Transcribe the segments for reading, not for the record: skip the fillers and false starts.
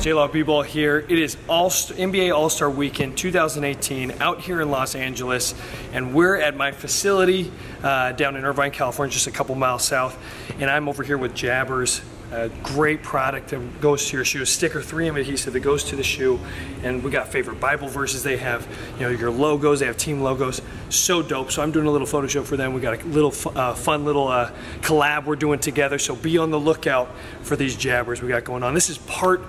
JLawBball here. It is NBA All-Star Weekend 2018 out here in Los Angeles, and we're at my facility down in Irvine, California, just a couple miles south. And I'm over here with Jabbers, a great product that goes to your shoe, sticker 3M adhesive that goes to the shoe. And we got favorite Bible verses. They have, you know, your logos. They have team logos. So dope. So I'm doing a little photo shoot for them. We got a little fun little collab we're doing together. So be on the lookout for these Jabbers we got going on. This is part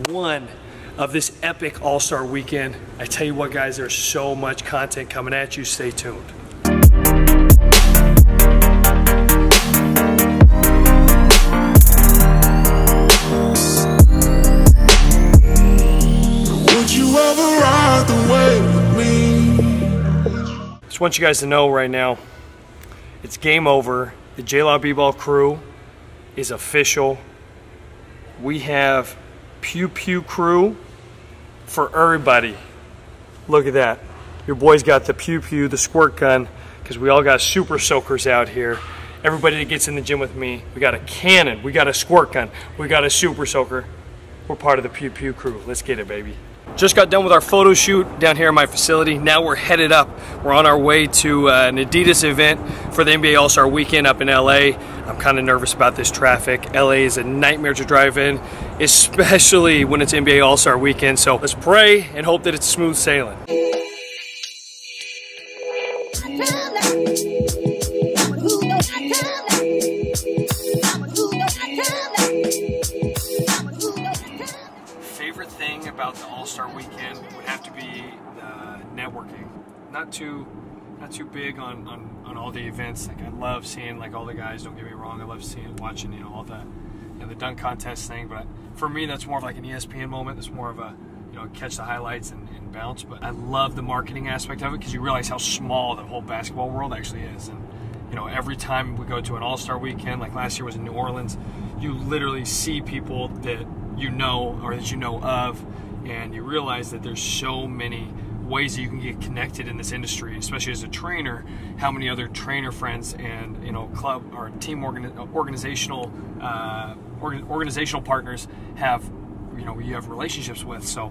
one of this epic All-Star Weekend. I tell you what, guys, there's so much content coming at you. Stay tuned. Just want you guys to know right now, it's game over. The JLawBball crew is official. We have Pew Pew crew for everybody. Look at that. Your boy's got the Pew Pew, the squirt gun, because we all got super soakers out here. Everybody that gets in the gym with me, we got a cannon, we got a squirt gun, we got a super soaker. We're part of the Pew Pew crew. Let's get it, baby. Just got done with our photo shoot down here in my facility. Now we're headed up. We're on our way to an Adidas event for the NBA All-Star Weekend up in LA. I'm kind of nervous about this traffic. LA is a nightmare to drive in, especially when it's NBA All-Star Weekend. So let's pray and hope that it's smooth sailing. Favorite thing about the All-Star Weekend would have to be networking. Not too big on all the events. Like, I love seeing like all the guys. Don't get me wrong. I love watching all the the dunk contest thing. But for me, that's more of like an ESPN moment. It's more of a catch the highlights and bounce. But I love the marketing aspect of it because you realize how small the whole basketball world actually is. And every time we go to an All-Star Weekend, like last year was in New Orleans, you literally see people that you know or that you know of, and you realize that there's so many ways that you can get connected in this industry, especially as a trainer. How many other trainer friends and club or team organizational partners have you have relationships with. So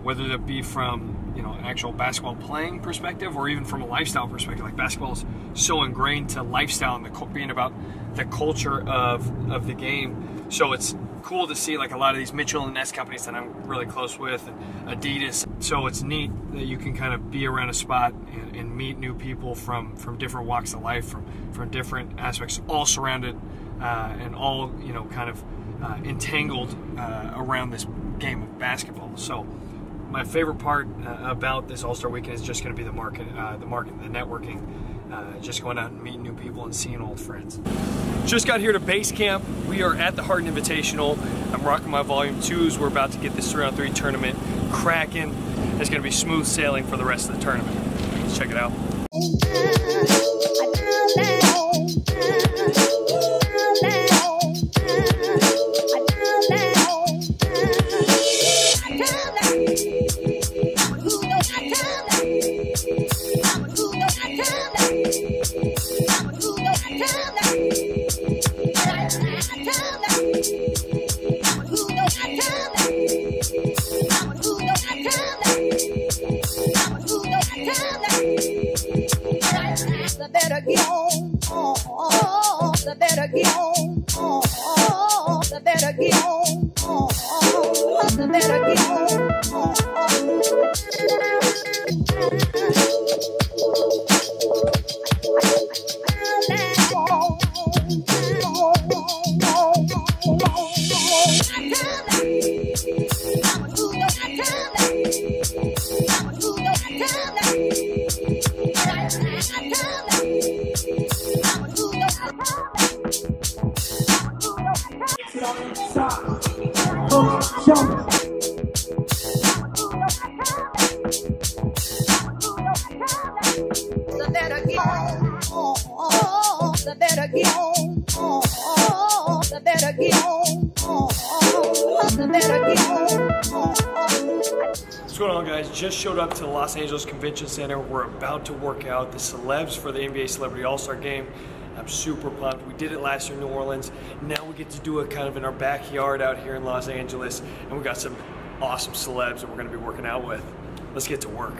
whether that be from actual basketball playing perspective or even from a lifestyle perspective, like basketball is so ingrained to lifestyle and being about the culture of the game. So it's cool to see like a lot of these Mitchell & Ness companies that I'm really close with, and Adidas. So it's neat that you can kind of be around a spot and meet new people from different walks of life, from different aspects, all surrounded and all kind of entangled around this game of basketball. So my favorite part about this All-Star Weekend is just going to be the networking, just going out and meeting new people and seeing old friends. Just got here to base camp. We are at the Harden Invitational. I'm rocking my Volume 2s. We're about to get this 3-on-3 tournament cracking. It's going to be smooth sailing for the rest of the tournament. Let's check it out. What's going on, guys? Just showed up to the Los Angeles Convention Center. We're about to work out the celebs for the NBA Celebrity All-Star Game. I'm super pumped. We did it last year in New Orleans. Now we get to do it kind of in our backyard out here in Los Angeles, and we got some awesome celebs that we're gonna be working out with. Let's get to work.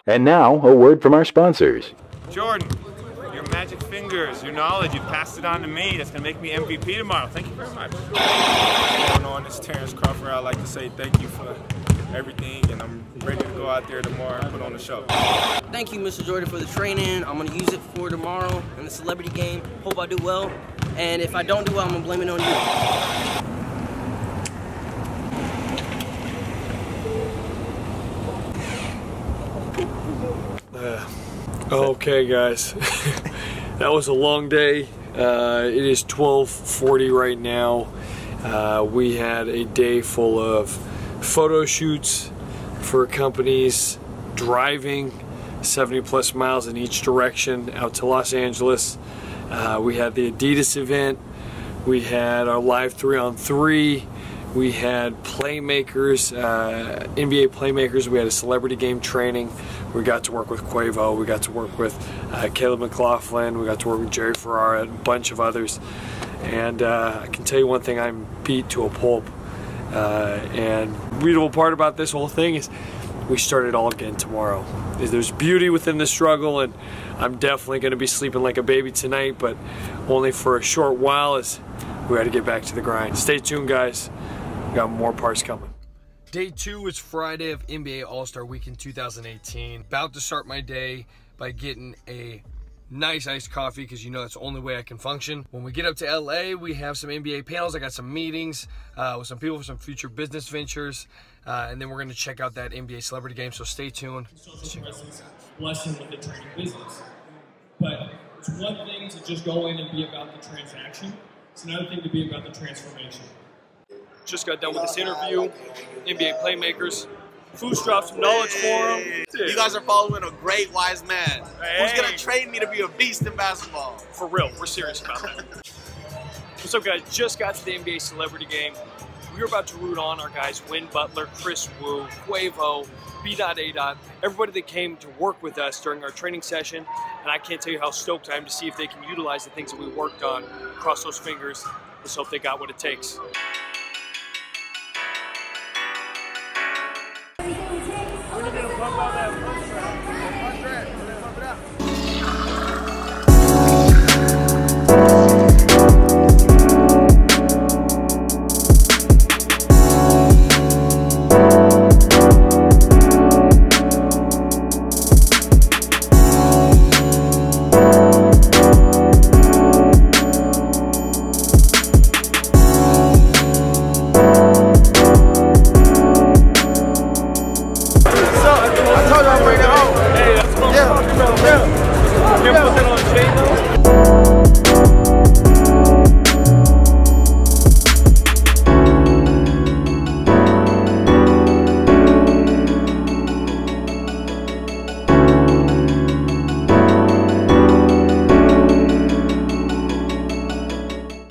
And now, a word from our sponsors. Jordan, your magic fingers, your knowledge, you passed it on to me. That's going to make me MVP tomorrow. Thank you very much. What's going on? It's Terrence Crawford. I'd like to say thank you for everything, and I'm ready to go out there tomorrow and put on the show. Thank you, Mr. Jordan, for the training. I'm going to use it for tomorrow in the celebrity game. Hope I do well. And if I don't do well, I'm going to blame it on you. Okay, guys, that was a long day. It is 12:40 right now. We had a day full of photo shoots for companies, driving 70+ miles in each direction out to Los Angeles. We had the Adidas event. We had our live 3-on-3. We had playmakers, NBA playmakers. We had a celebrity game training. We got to work with Quavo. We got to work with Caleb McLaughlin. We got to work with Jerry Ferrara and a bunch of others. And I can tell you one thing, I'm beat to a pulp. And the beautiful part about this whole thing is we start it all again tomorrow. There's beauty within the struggle, and I'm definitely going to be sleeping like a baby tonight, but only for a short while as we got to get back to the grind. Stay tuned, guys. We got more parts coming. Day 2 is Friday of NBA All-Star Weekend 2018. About to start my day by getting a nice iced coffee, because you know that's the only way I can function. When we get up to LA, we have some NBA panels. I got some meetings with some people for some future business ventures, and then we're going to check out that NBA celebrity game, so stay tuned. Social presence, blessing with the training business. But it's one thing to just go in and be about the transaction. It's another thing to be about the transformation. Just got done with this interview, NBA playmakers. Foos dropped some knowledge for them. You guys are following a great wise man who's gonna train me to be a beast in basketball. For real, we're serious about that. What's up, guys? Just got to the NBA celebrity game. We were about to root on our guys, Win Butler, Chris Wu, Quavo, B.A. everybody that came to work with us during our training session. And I can't tell you how stoked I am to see if they can utilize the things that we worked on. Cross those fingers. Let's hope they got what it takes.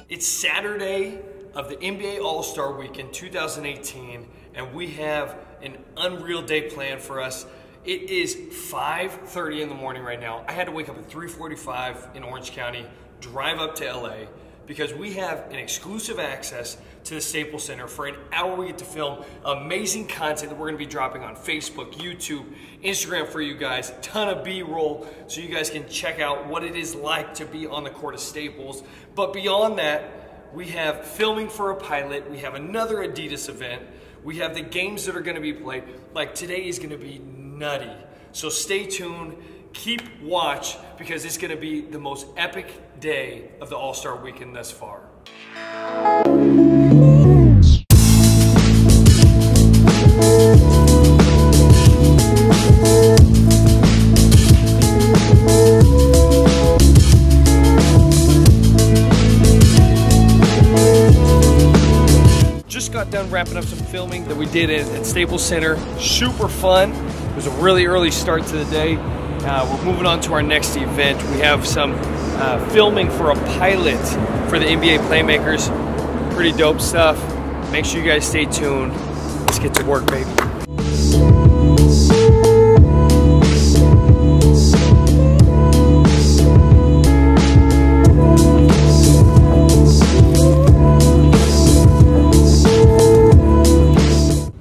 It's Saturday of the NBA All-Star Weekend 2018, and we have an unreal day planned for us. It is 5:30 in the morning right now. I had to wake up at 3:45 in Orange County, drive up to LA, because we have an exclusive access to the Staples Center. For an hour, we get to film amazing content that we're gonna be dropping on Facebook, YouTube, Instagram for you guys. Ton of B-roll, so you guys can check out what it is like to be on the court of Staples. But beyond that, we have filming for a pilot. We have another Adidas event. We have the games that are going to be played. Like today is going to be nutty. So stay tuned, keep watch, because it's going to be the most epic day of the All-Star Weekend thus far. Just got done wrapping up some filming that we did at Staples Center. Super fun. It was a really early start to the day. We're moving on to our next event. We have some filming for a pilot for the NBA Playmakers. Pretty dope stuff. Make sure you guys stay tuned. Let's get to work, baby.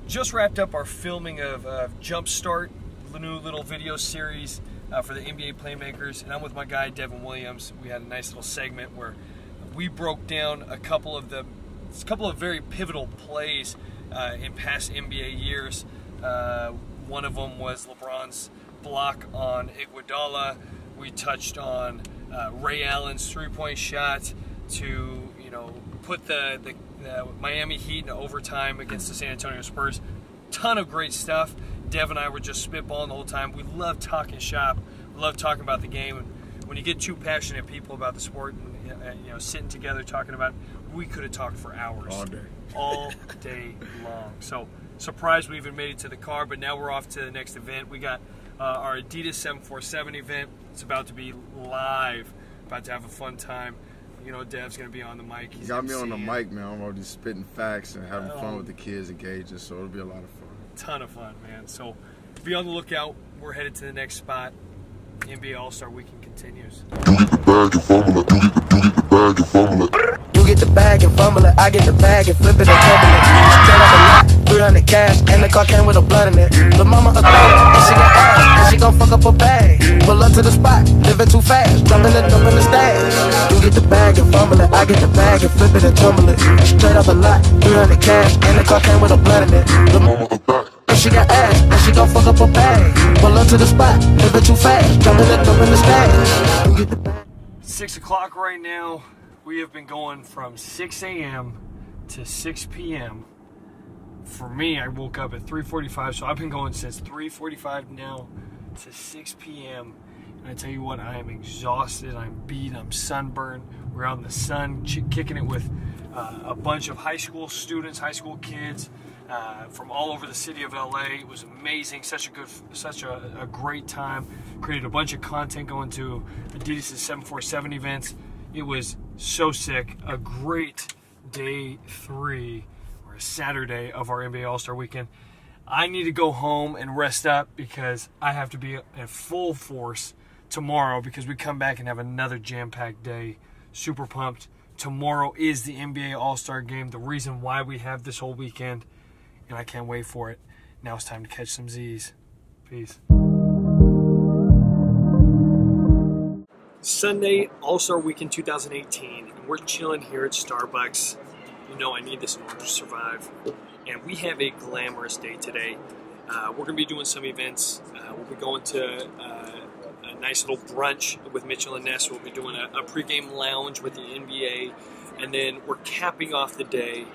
Just wrapped up our filming of Jumpstart, the new little video series for the NBA Playmakers, and I'm with my guy Devin Williams. We had a nice little segment where we broke down a couple of very pivotal plays in past NBA years. One of them was LeBron's block on Iguodala. We touched on Ray Allen's three-point shot to put the Miami Heat in overtime against the San Antonio Spurs. Ton of great stuff. Dev and I were just spitballing the whole time. We love talking shop. We love talking about the game. And when you get two passionate people about the sport and sitting together talking about it, we could have talked for hours. All day long. So surprised we even made it to the car, but now we're off to the next event. We got our Adidas 747 event. It's about to be live. About to have a fun time. Dev's going to be on the mic. He got me on the mic, man. I'm already spitting facts and having fun with the kids, engaging, so it'll be a lot of fun. Ton of fun, man. So be on the lookout. We're headed to the next spot. NBA All-Star Weekend continues. You get the bag and fumble it. I get the bag and flip it and tumble it. Straight up a lot, 300 cash, and the car came with a blood in it. The mama a thug, and she got ass, and she gon' fuck up her bag. Pull up to the spot, living too fast, jumping it up in the stash. You get the bag and fumble it. I get the bag and flip it and tumble it. Straight up a lot, 300 cash, and the car came with a blood in it. The mama a thug, and she got ass, and she gon' fuck up her bag. Pull up to the spot, living too fast, jumping it up in the stash. You get the bag. 6 o'clock right now. We have been going from 6 a.m. to 6 p.m. For me, I woke up at 3:45, so I've been going since 3:45 now to 6 p.m. And I tell you what, I am exhausted, I'm beat, I'm sunburned. We're out in the sun, kicking it with a bunch of high school students, high school kids from all over the city of LA. It was amazing, such a great time. Created a bunch of content going to Adidas' 747 events. It was so sick. A great day 3 or a Saturday of our NBA All-Star Weekend. I need to go home and rest up because I have to be at full force tomorrow because we come back and have another jam-packed day. Super pumped. Tomorrow is the NBA All-Star Game, the reason why we have this whole weekend, and I can't wait for it. Now it's time to catch some Z's. Peace. Sunday, All-Star Weekend 2018, and we're chilling here at Starbucks. I need this in order to survive. And we have a glamorous day today. We're going to be doing some events. We'll be going to a nice little brunch with Mitchell and Ness. We'll be doing a pregame lounge with the NBA. And then we're capping off the day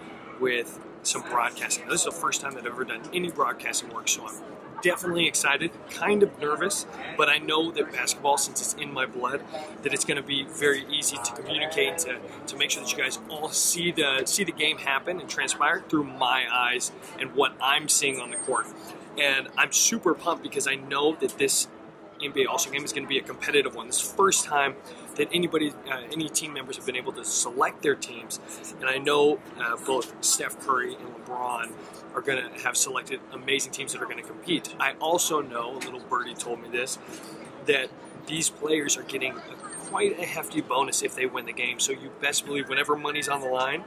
with some broadcasting. Now, this is the first time that I've ever done any broadcasting work, so I'm definitely excited, kind of nervous, but I know that basketball, since it's in my blood, that it's going to be very easy to communicate, to make sure that you guys all see the game happen and transpire through my eyes and what I'm seeing on the court. And I'm super pumped because I know that this NBA All-Star Game is going to be a competitive one. This is the first time that any team members have been able to select their teams, and I know both Steph Curry and LeBron are going to have selected amazing teams that are going to compete. I also know, a little birdie told me this, that these players are getting quite a hefty bonus if they win the game. So you best believe whenever money's on the line,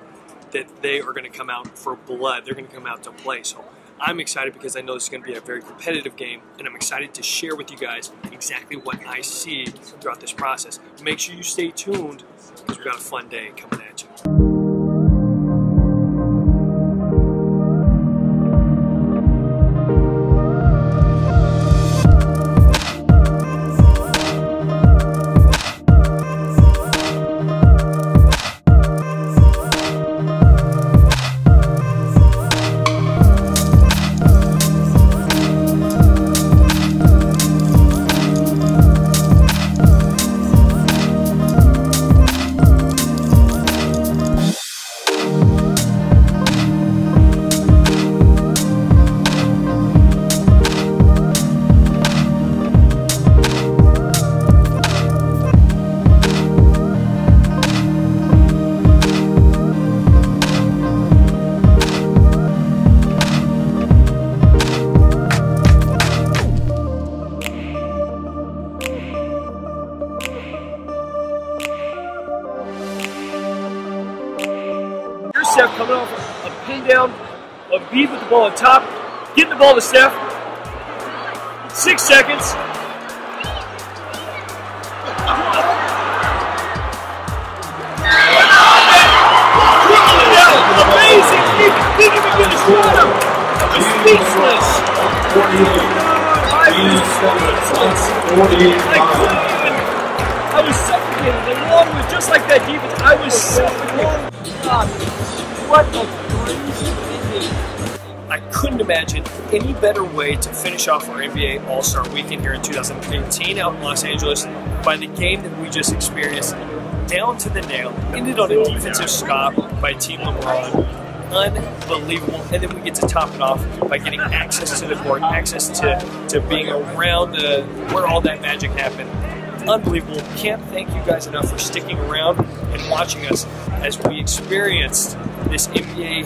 that they are going to come out for blood. They're going to come out to play. So I'm excited because I know this is going to be a very competitive game, and I'm excited to share with you guys exactly what I see throughout this process. Make sure you stay tuned because we've got a fun day coming at you. Steph coming off a pin down, a beat with the ball on top, getting the ball to Steph. 6 seconds. Amazing! He didn't even get a shot up. I was speechless. I was suffocated. The long was just like that defense. I was suffocated. God, what a crazy ending. I couldn't imagine any better way to finish off our NBA All-Star Weekend here in 2018 out in Los Angeles by the game that we just experienced. Down to the nail, ended on a defensive stop by Team LeBron. Unbelievable. And then we get to top it off by getting access to the court, access to being around where all that magic happened. Unbelievable. Can't thank you guys enough for sticking around and watching us as we experienced this NBA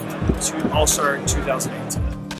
All-Star 2018.